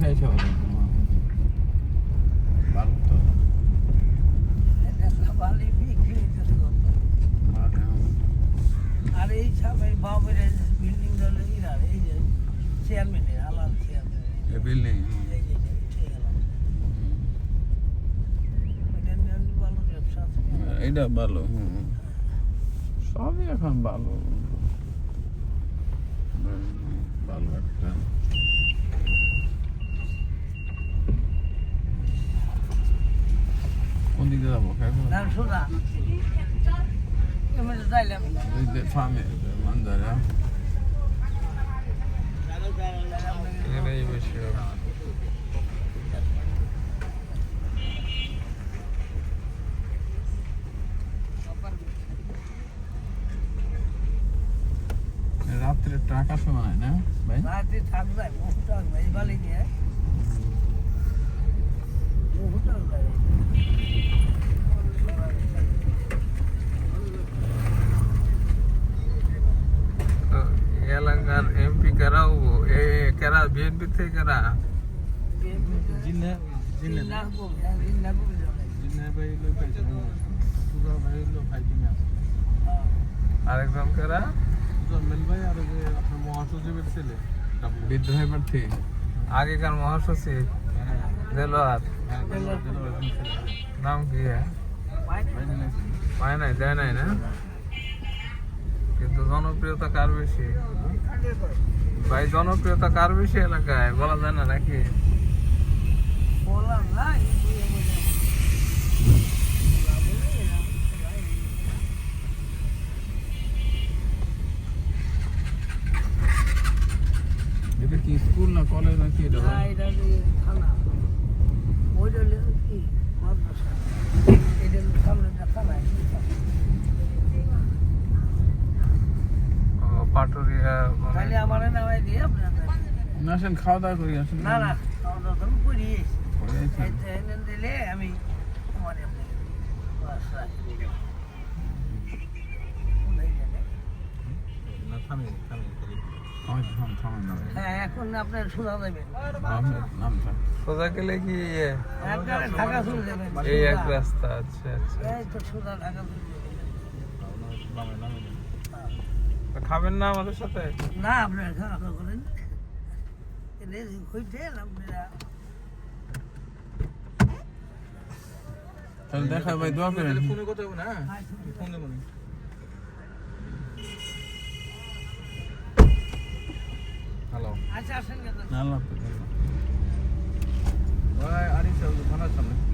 খাইছো ভালো তো আর এই সব এই বাবুর বিল্ডিং হলো ইরার এই যে চেয়ারম্যানের আলাল চেয়ারম্যান এই বিল্ডিং এই যে উঠে গেলাম এটা নিয়ে ভালো ব্যবসা আছে এইটা ভালো সবই এখন ভালো ভালো একটা কোন দিকে যাবো না শোনা এমনি যাইলাম ফার্মে মান্দারা এখানেই বেশি হবে রাত্রে টাকা সময় না ভাই রাতে থাকবে বহুত থাকবে এই বালি নিয়ে বহুত থাকবে এলাকার এমপি কারাও কারা বিএনপি থেকে কারা আরেকজন কারা ভাই আর আপনার মহাসচিবের ছেলে বিদ্রোহী প্রার্থী আগেকার মহাসচিব দেলোয়ার নাম কি পায় নাই দেয় নাই না কিন্তু জনপ্রিয়তা কার বেশি ভাই জনপ্রিয়তা কার বেশি এলাকায় বলা যায় না নাকি এটা কি স্কুল না কলেজ নাকি এটা থানা ওইটা কি মাদ্রাসা এটা সামনে থানা পাটুরিয়া তাহলে আমার নামাই দিয়ে আপনাদের না আসেন খাওয়া দাওয়া করি আসেন না না খাওয়া দাওয়া তো করি দিলে আমি আমার হ্যাঁ এখন আপনার সোজা যাবেন সোজা গেলে কি ঢাকা চলে যাবেন এই এক রাস্তা আচ্ছা আচ্ছা এই তো সোজা ঢাকা চলে যাবেন খাবেন না আমাদের সাথে না আপনারা খাওয়া দাওয়া করেন তাহলে দেখা ভাই দোয়া করেন ফোনে কথা হবে না ফোনে মনে হ্যালো আচ্ছা আসেন আল্লাহ ভাই আরিফ সাহেব থানার সামনে